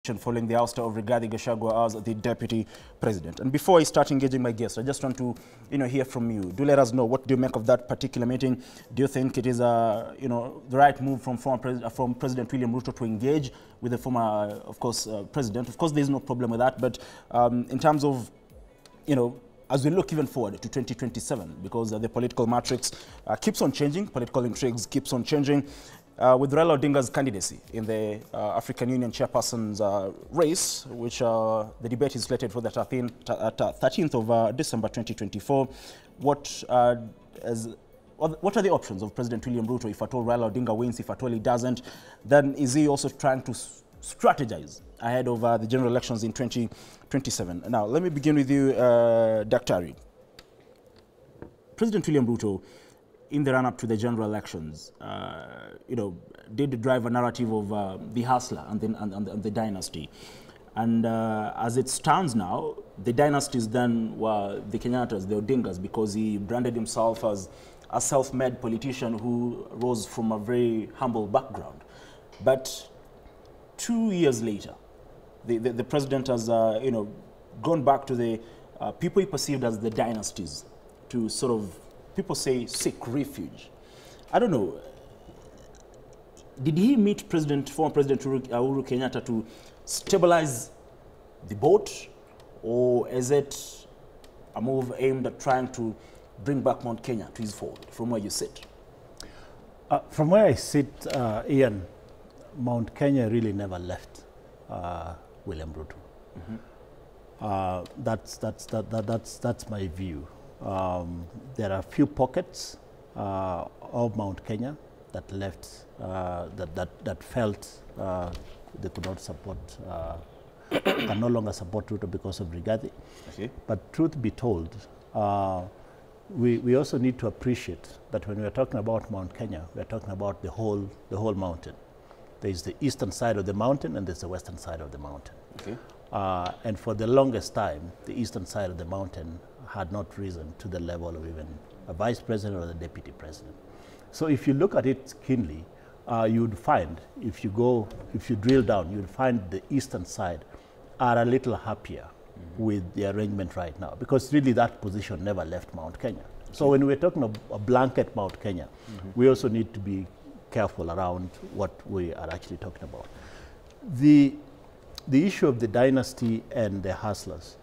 Following the ouster of Rigathi Gachagua as the deputy president. And before I start engaging my guests, I just want to, hear from you. Do let us know, what do you make of that particular meeting? Do you think it is, the right move from President William Ruto to engage with the former, of course, president? Of course, there is no problem with that, but in terms of, as we look even forward to 2027, because the political matrix keeps on changing, political intrigues keeps on changing. With Raila Odinga's candidacy in the African Union chairperson's race, which the debate is slated for the 13th of December 2024, what are the options of President William Ruto if at all Raila Odinga wins, if at all he doesn't? Then is he also trying to strategize ahead of the general elections in 2027? Now, let me begin with you, Dr. Ari. President William Ruto, in the run-up to the general elections, did drive a narrative of the hustler and the dynasty. And as it stands now, the dynasties then were the Kenyatas, the Odingas, because he branded himself as a self-made politician who rose from a very humble background. But 2 years later, the president has, gone back to the people he perceived as the dynasties to sort of, people say, seek refuge. I don't know. Did he meet former President Uhuru Kenyatta to stabilize the boat, or is it a move aimed at trying to bring back Mount Kenya to his fold, from where you sit? From where I sit, Ian, Mount Kenya really never left William Ruto. Mm-hmm. That's my view. There are a few pockets of Mount Kenya that left, that felt they could not support, can no longer support Ruto because of Rigathi. Okay. But truth be told, we also need to appreciate that when we are talking about Mount Kenya, we are talking about the whole mountain. There is the eastern side of the mountain and there's the western side of the mountain. Okay. And for the longest time, the eastern side of the mountain had not risen to the level of even a vice president or the deputy president. So if you look at it keenly, you would find, if you drill down, you would find the eastern side are a little happier with the arrangement right now, because really that position never left Mount Kenya. Okay. So when we're talking of a blanket Mount Kenya, we also need to be careful around what we are actually talking about. The issue of the dynasty and the hustlers,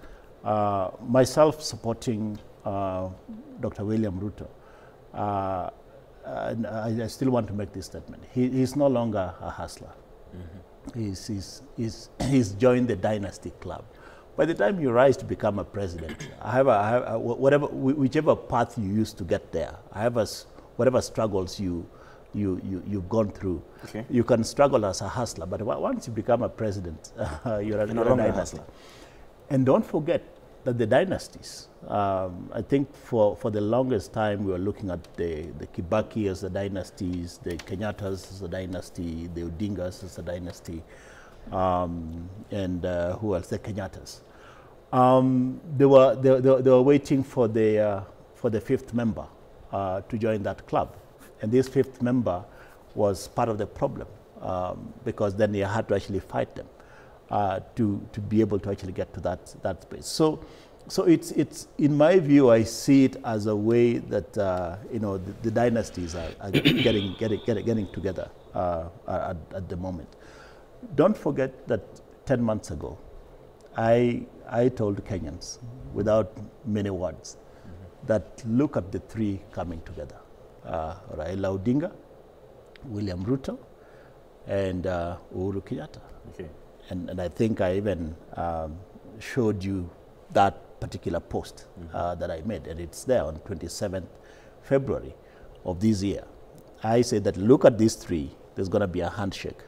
myself supporting Dr. William Ruto, and I still want to make this statement. He's no longer a hustler. Mm-hmm. He's joined the dynasty club. By the time you rise to become a president, whichever path you used to get there, whatever struggles you've gone through, okay, you can struggle as a hustler, but once you become a president, you're a dynasty. And don't forget that the dynasties, I think for the longest time we were looking at the Kibaki as the dynasties, the Kenyatas as a dynasty, the Odingas as a dynasty, and who else? The Kenyatas. They were waiting for the fifth member to join that club, and this fifth member was part of the problem, because then you had to actually fight them to be able to actually get to that space. So it's in my view, I see it as a way that the dynasties are getting together at the moment. Don't forget that 10 months ago, I told Kenyans, without many words, that look at the three coming together: Raila Odinga, William Ruto, and Uhuru Kenyatta. Okay. And I think I even showed you that particular post that I made, and it's there on 27th February of this year. I said that look at these three, there's going to be a handshake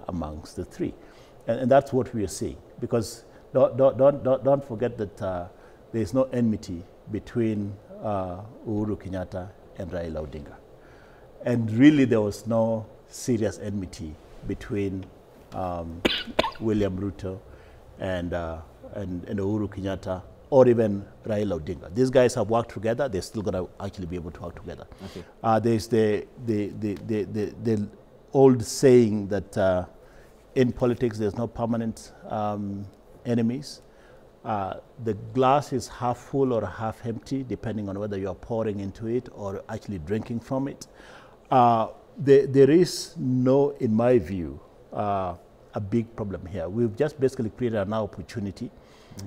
amongst the three. And that's what we are seeing, because don't forget that there's no enmity between Uhuru Kenyatta and Raila Odinga. And really there was no serious enmity between William Ruto and Uhuru Kenyatta, or even Raila Odinga. These guys have worked together. They're still going to actually be able to work together. Okay. There's the old saying that in politics, there's no permanent enemies. The glass is half full or half empty, depending on whether you're pouring into it or actually drinking from it. There is no, in my view, a big problem here. We've just basically created an opportunity,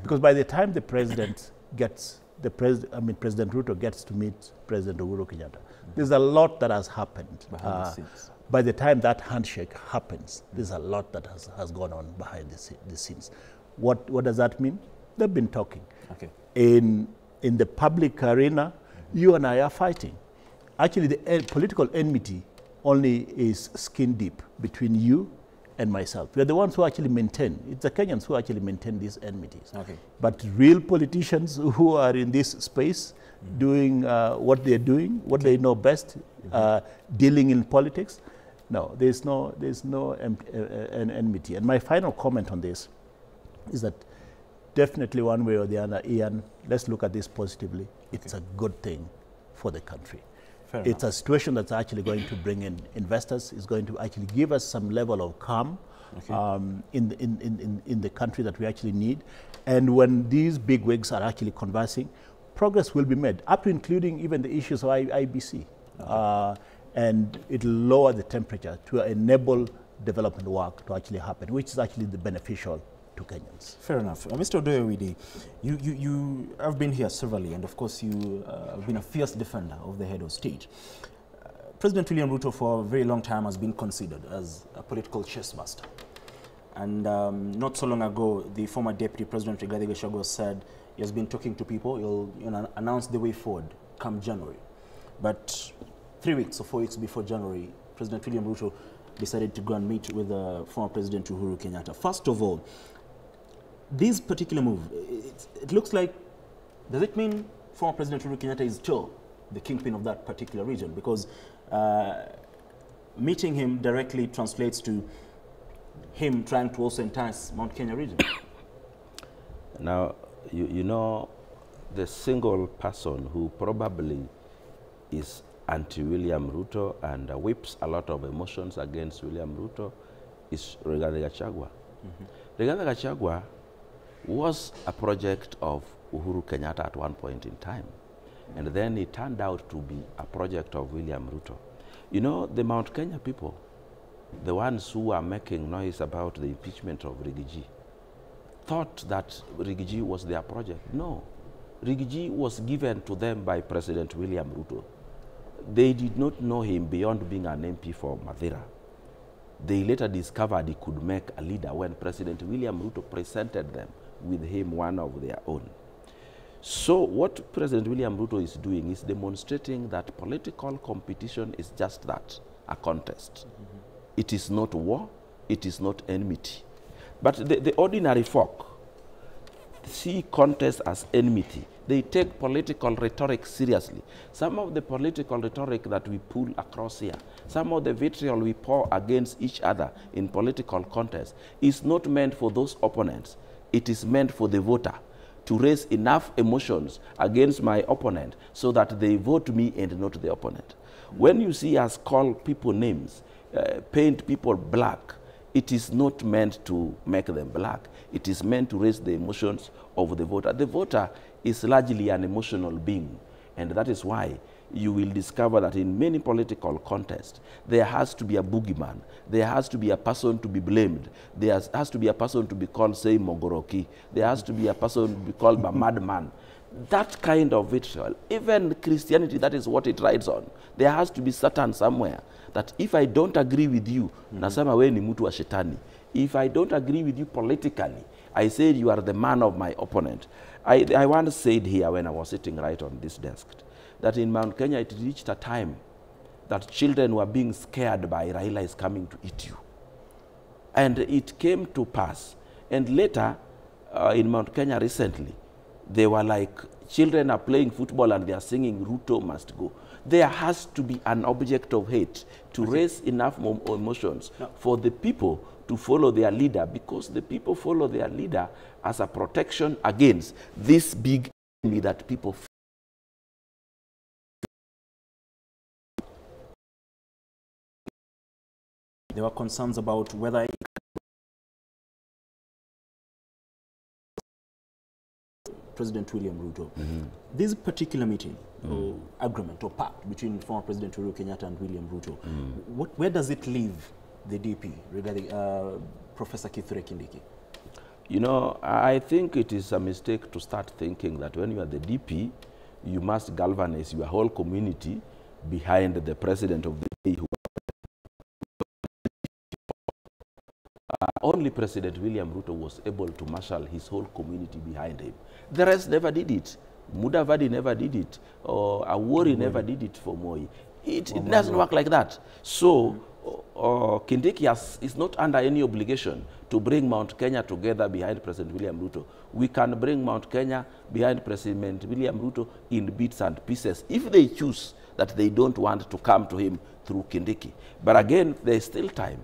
because by the time the president gets, President Ruto gets to meet President Uhuru Kenyatta, there's a lot that has happened. By the time that handshake happens, there's a lot that has gone on behind the scenes. What does that mean? They've been talking. Okay. In the public arena, you and I are fighting. Actually, the political enmity only is skin deep between you and myself. We're the ones who actually maintain, it's the Kenyans who actually maintain these enmities. Okay. But real politicians who are in this space, doing what they're doing, what they know best, dealing in politics, no, there's no an enmity. And my final comment on this is that definitely one way or the other, Ian, let's look at this positively. It's a good thing for the country. It's a situation that's actually going to bring in investors. It's going to actually give us some level of calm in the country that we actually need. And when these big wigs are actually conversing, progress will be made, up to including even the issues of IBC. And it'll lower the temperature to enable development work to actually happen, which is actually the beneficial to Kenyans. Fair enough. Mr. Odoyewide, you have been here severally, and of course you have been a fierce defender of the head of state. President William Ruto for a very long time has been considered as a political chess master. And not so long ago, the former Deputy President Rigathi Gachagua said he has been talking to people, he'll announce the way forward come January. But 3 weeks or 4 weeks before January, President William Ruto decided to go and meet with former President Uhuru Kenyatta. First of all, this particular move, it looks like, does it mean former President Uhuru Kenyatta is still the kingpin of that particular region? Because meeting him directly translates to him trying to also entice Mount Kenya region. Now, you know, the single person who probably is anti-William Ruto and whips a lot of emotions against William Ruto is Rigathi Gachagua. Rigathi Gachagua was a project of Uhuru Kenyatta at one point in time. And then it turned out to be a project of William Ruto. You know, the Mount Kenya people, the ones who are making noise about the impeachment of Rigiji, thought that Rigiji was their project. No, Rigiji was given to them by President William Ruto. They did not know him beyond being an MP for Mathira. They later discovered he could make a leader when President William Ruto presented them with him one of their own. So what President William Ruto is doing is demonstrating that political competition is just that, a contest. It is not war, it is not enmity. But the ordinary folk see contest as enmity. They take political rhetoric seriously. Some of the political rhetoric that we pull across here, some of the vitriol we pour against each other in political contest is not meant for those opponents. It is meant for the voter to raise enough emotions against my opponent so that they vote me and not the opponent. When you see us call people names, paint people black, it is not meant to make them black. It is meant to raise the emotions of the voter. The voter is largely an emotional being, and that is why you will discover that in many political contests, there has to be a boogeyman. There has to be a person to be blamed. There has to be a person to be called, say, Mogoroki. There has to be a person to be called a madman. That kind of vitriol, even Christianity, that is what it rides on. There has to be Satan somewhere. That if I don't agree with you, nasema we ni mtu wa shetani. If I don't agree with you politically, I said you are the man of my opponent. I once said here when I was sitting right on this desk, that in Mount Kenya it reached a time that children were being scared by Raila is coming to eat you. And it came to pass. And later, in Mount Kenya recently, they were like, children are playing football and they are singing, Ruto must go. There has to be an object of hate to raise enough emotions for the people to follow their leader, because the people follow their leader as a protection against this big enemy that people There were concerns about whether President William Ruto. This particular meeting, or agreement or pact between former President Uhuru Kenyatta and William Ruto, where does it leave the DP regarding Professor Kithure Kindiki? You know, I think it is a mistake to start thinking that when you are the DP, you must galvanize your whole community behind the president of the day. Only President William Ruto was able to marshal his whole community behind him. The rest never did it. Mudavadi never did it. Or Awori never did it for Moi. It doesn't work like that. So, Kindiki is not under any obligation to bring Mount Kenya together behind President William Ruto. We can bring Mount Kenya behind President William Ruto in bits and pieces if they choose that they don't want to come to him through Kindiki. But again, there is still time.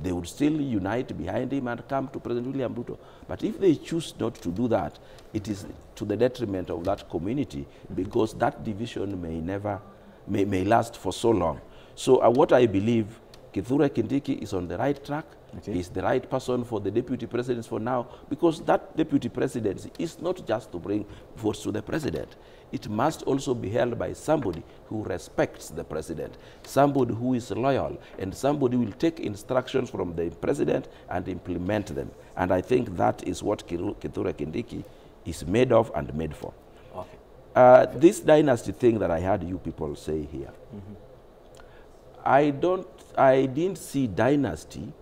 They would still unite behind him and come to President William Ruto. But if they choose not to do that, it is to the detriment of that community, because that division may last for so long. So what I believe, Kithure Kindiki is on the right track. Okay. He's the right person for the deputy president for now, because that deputy presidency is not just to bring votes to the president. It must also be held by somebody who respects the president, somebody who is loyal, and somebody who will take instructions from the president and implement them. And I think that is what Kithure Kindiki is made of and made for. Okay. This dynasty thing that I heard you people say here, I didn't see dynasty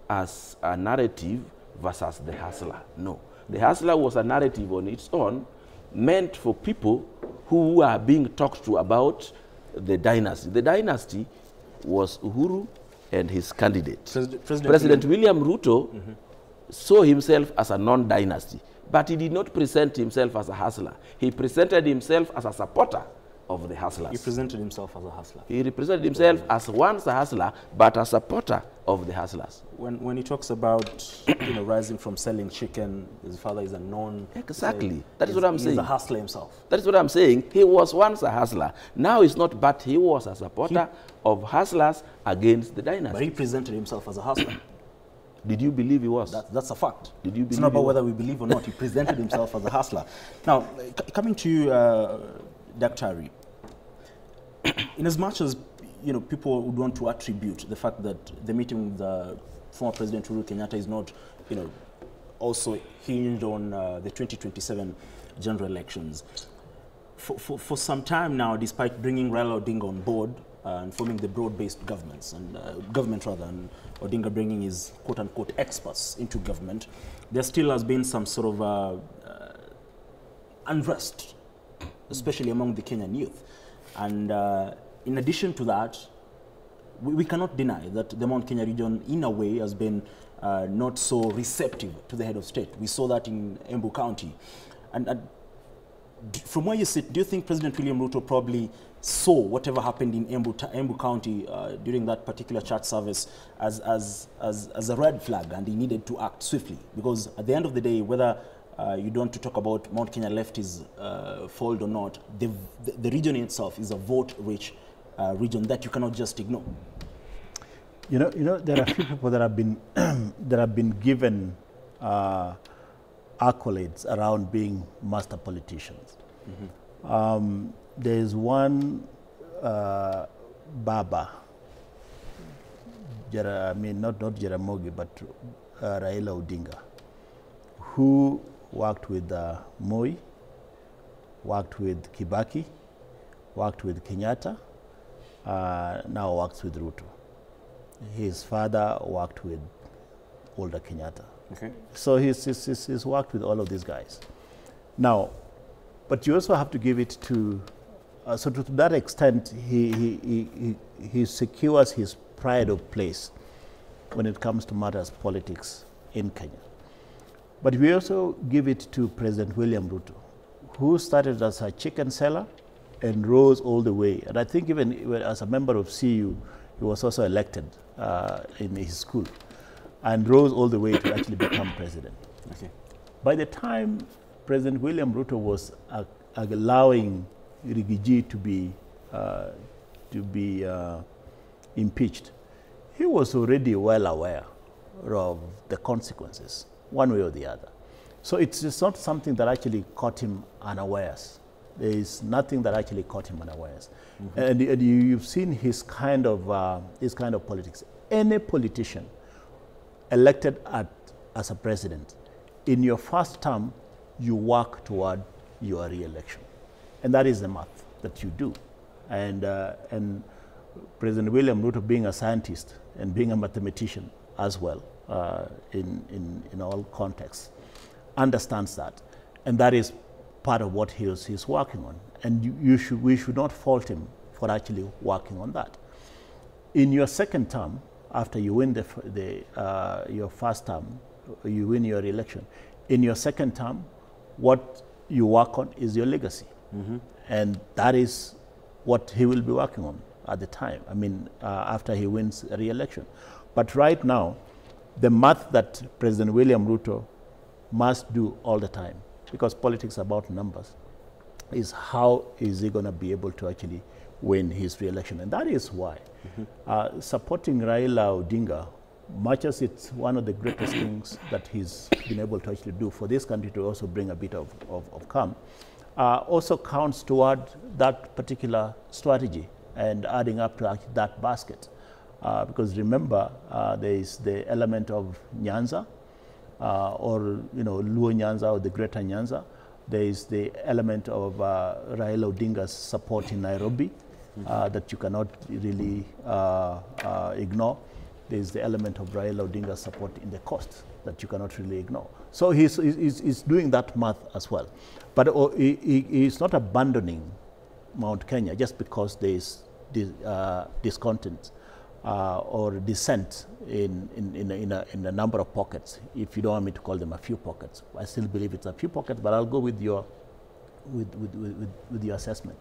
as a narrative versus the hustler. No. The hustler was a narrative on its own, meant for people who are being talked to about the dynasty. The dynasty was Uhuru and his candidate. President William Ruto saw himself as a non-dynasty, but he did not present himself as a hustler. He presented himself as a supporter of the hustlers. He presented himself as a hustler. He represented himself as once a hustler, but a supporter of the hustlers. When he talks about rising from selling chicken, his father is a known... Exactly. That is what I'm saying. He's a hustler himself. That is what I'm saying. He was once a hustler. Now he's not, but he was a supporter of hustlers against the dynasty. But he presented himself as a hustler. Did you believe he was? That's a fact. Did you believe? It's not about whether we believe or not. He presented himself as a hustler. Now, coming to you, Dr. Ari, in as much as people would want to attribute the fact that the meeting with the former President Uhuru Kenyatta is not, also hinged on the 2027 general elections. For some time now, despite bringing Raila Odinga on board and forming the broad-based government, and Odinga bringing his quote-unquote experts into government, there still has been some sort of unrest, especially among the Kenyan youth. And in addition to that, we cannot deny that the Mount Kenya region, in a way, has been not so receptive to the head of state. We saw that in Embu County. And from where you sit, do you think President William Ruto probably saw whatever happened in Embu County during that particular church service as a red flag, and he needed to act swiftly? Because at the end of the day, whether you don't want to talk about Mount Kenya left is fold or not, the region itself is a vote-rich region that you cannot just ignore. There are a few people that have been that have been given accolades around being master politicians. There is one Baba, not Jaramogi, but Raila Odinga, who worked with Moi, worked with Kibaki, worked with Kenyatta, now works with Ruto. His father worked with older Kenyatta. Okay. So he's worked with all of these guys. Now, but you also have to give it to, so to that extent, he secures his pride of place when it comes to matters politics in Kenya. But we also give it to President William Ruto, who started as a chicken seller and rose all the way. And I think even as a member of CU, he was also elected in his school and rose all the way to actually become president. Okay. By the time President William Ruto was allowing Rigiji to be impeached, he was already well aware of the consequences, one way or the other. So it's not something that actually caught him unawares. There is nothing that actually caught him unawares. And you've seen his kind of politics. Any politician elected as a president, in your first term, you work toward your re-election. And that is the math that you do. And President William Ruto, being a scientist and being a mathematician as well, in all contexts, understands that. And that is part of what he's working on. And we should not fault him for actually working on that. In your second term, after you win your first term, you win your election. In your second term, what you work on is your legacy. And that is what he will be working on at the time, I mean, after he wins a re-election. But right now, the math that President William Ruto must do all the time, because politics is about numbers, is how is he going to be able to actually win his re-election. And that is why supporting Raila Odinga, much as it's one of the greatest things that he's been able to actually do for this country to also bring a bit of calm, also counts toward that particular strategy and adding up to that basket. Because remember, there is the element of Nyanza, or Luo Nyanza, or the Greater Nyanza. There is the element of Raila Odinga's support in Nairobi that you cannot really ignore. There is the element of Raila Odinga's support in the coast that you cannot really ignore. So he's doing that math as well. But he's not abandoning Mount Kenya just because there is discontent or dissent in a number of pockets, if you don't want me to call them a few pockets. I still believe it's a few pockets, but I'll go with your assessment.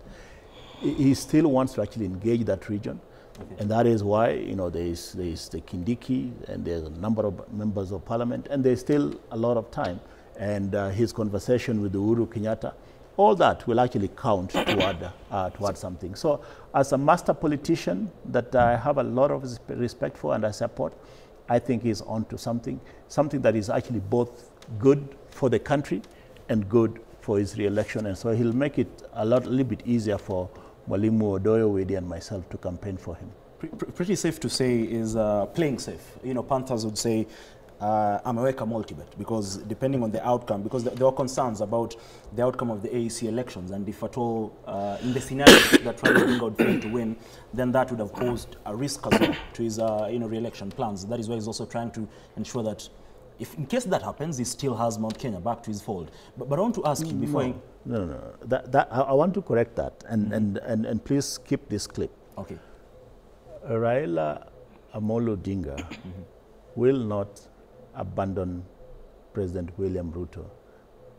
He still wants to actually engage that region. Okay. And that is why, there is the Kindiki, and there's a number of members of parliament, and there's still a lot of time. And his conversation with Uhuru Kenyatta, all that will actually count toward something. So as a master politician that I have a lot of respect for and I support, I think he's onto something that is actually both good for the country and good for his re-election. And so he'll make it a little bit easier for Mwalimu Odoyo Wedi and myself to campaign for him. Pretty safe to say is playing safe. Panthers would say, ameweka multi-bet, because depending on the outcome, because there were concerns about the outcome of the AEC elections, and if at all, in the scenario that Raila Odinga would fail to win, then that would have posed a risk as well to his re-election plans. That is why he's also trying to ensure that if in case that happens, he still has Mount Kenya back to his fold. But I want to ask you before... No. I want to correct that, and please keep this clip. Okay. Raila Amolo Odinga will not abandon President William Ruto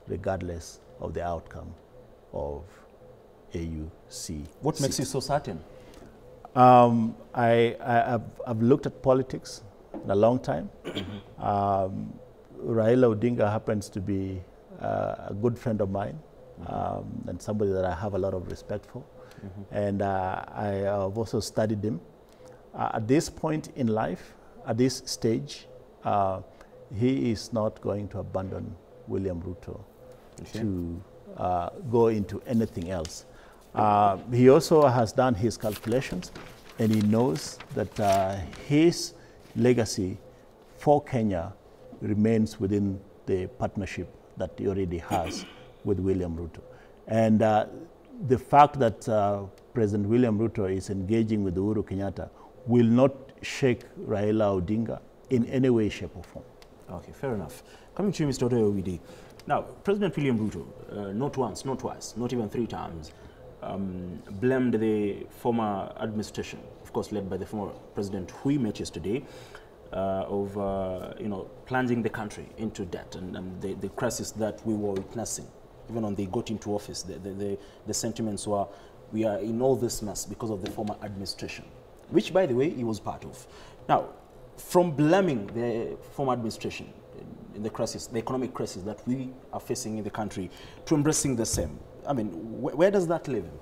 regardless of the outcome of AUC. What makes you so certain? I've looked at politics in a long time. Raila Odinga happens to be a good friend of mine, and somebody that I have a lot of respect for. And I have also studied him. At this point in life, at this stage, he is not going to abandon William Ruto to go into anything else. He also has done his calculations, and he knows that his legacy for Kenya remains within the partnership that he already has with William Ruto. And the fact that President William Ruto is engaging with Uhuru Kenyatta will not shake Raila Odinga in any way, shape, or form. Okay, fair enough. Coming to you, Mr. Odoyo Wedi. Now, President William Ruto, not once, not twice, not even 3 times, blamed the former administration, of course led by the former president who we met yesterday, of plunging the country into debt and the crisis that we were witnessing. Even when they got into office, the sentiments were, we are in all this mess because of the former administration, which, by the way, he was part of. Now, from blaming the former administration in the crisis, the economic crisis that we are facing in the country, to embracing the same, I mean, where does that leave him?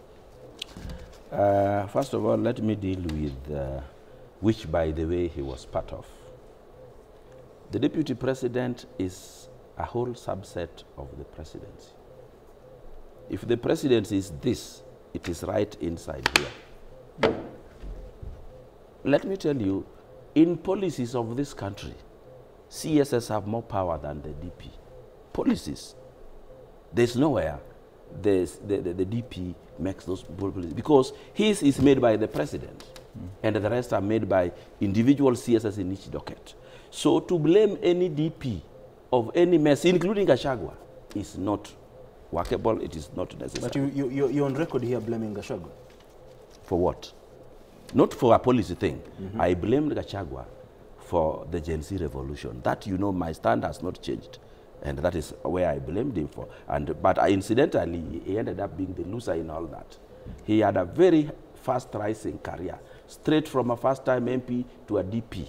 First of all, let me deal with which, by the way, he was part of. The deputy president is a whole subset of the presidency. If the presidency is this, it is right inside here. Let me tell you, in policies of this country, CSS have more power than the DP. Policies. There's nowhere the DP makes those policies, because his is made by the president, and the rest are made by individual CSS in each docket. So to blame any DP of any mess, including Gachagua, is not workable, it is not necessary. But you're on record here blaming Gachagua. For what? Not for a policy thing. I blamed Gachagua for the Gen Z revolution. That, you know, my stand has not changed. And that is where I blamed him for. But incidentally, he ended up being the loser in all that. He had a very fast rising career, straight from a first-time MP to a DP.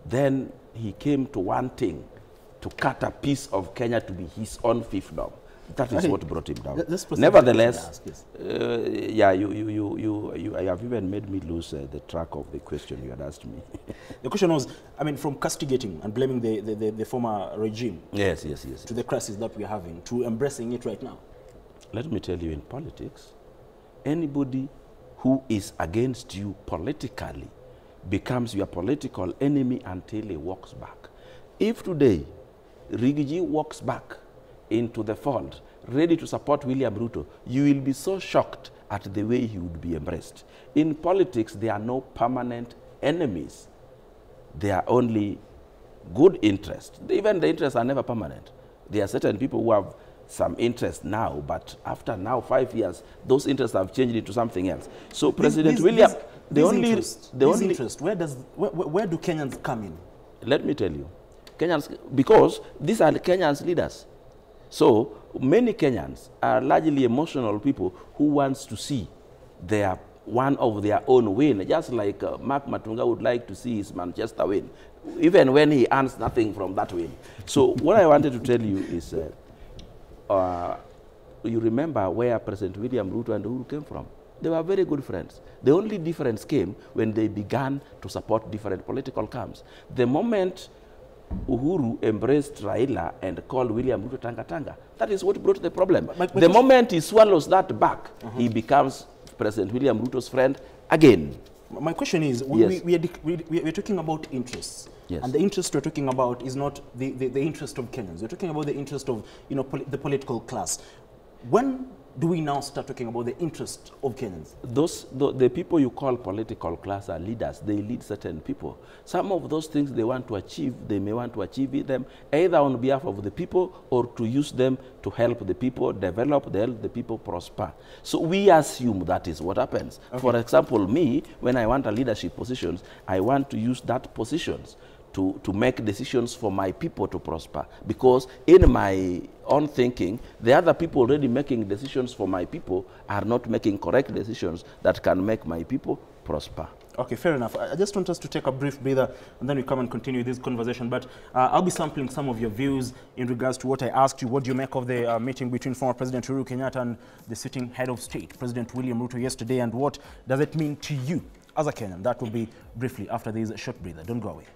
Then he came to one thing, to cut a piece of Kenya to be his own fiefdom. That is what brought him down. Nevertheless, yeah, you have even made me lose the track of the question you had asked me. The question was, I mean, from castigating and blaming the former regime yes, to the crisis that we're having, to embracing it right now. Let me tell you, in politics, anybody who is against you politically becomes your political enemy until he walks back. If today, Rigiji walks back into the fold, ready to support William Ruto, you will be so shocked at the way he would be embraced. In politics, there are no permanent enemies. There are only good interests. Even the interests are never permanent. There are certain people who have some interest now, but after now 5 years, those interests have changed into something else. So President William, where do Kenyans come in? Let me tell you, Kenyans, because these are the Kenyans leaders. So many Kenyans are largely emotional people who wants to see one of their own win, just like Mark Matunga would like to see his Manchester win, even when he earns nothing from that win. So what I wanted to tell you is, you remember where President William Ruto and Uhuru came from. They were very good friends. The only difference came when they began to support different political camps. The moment Uhuru embraced Raila and called William Ruto Tanga Tanga, that is what brought the problem. The moment he swallows that back, he becomes President William Ruto's friend again. My question is, yes. we're talking about interests. Yes. And the interest we're talking about is not the interest of Kenyans. We're talking about the interest of, you know, the political class. When do we now start talking about the interest of Kenyans? The people you call political class are leaders. They lead certain people. Some of those things they want to achieve, they may want to achieve them either on behalf of the people or to use them to help the people develop, help the people prosper. So we assume that is what happens. Okay. For example, me, when I want a leadership positions, I want to use that positions to make decisions for my people to prosper. Because in my own thinking, the other people already making decisions for my people are not making correct decisions that can make my people prosper. Okay, fair enough. I just want us to take a brief breather and then we come and continue this conversation. But I'll be sampling some of your views in regards to what I asked you. What do you make of the meeting between former President Uhuru Kenyatta and the sitting head of state, President William Ruto, yesterday? And what does it mean to you as a Kenyan? That will be briefly after this short breather. Don't go away.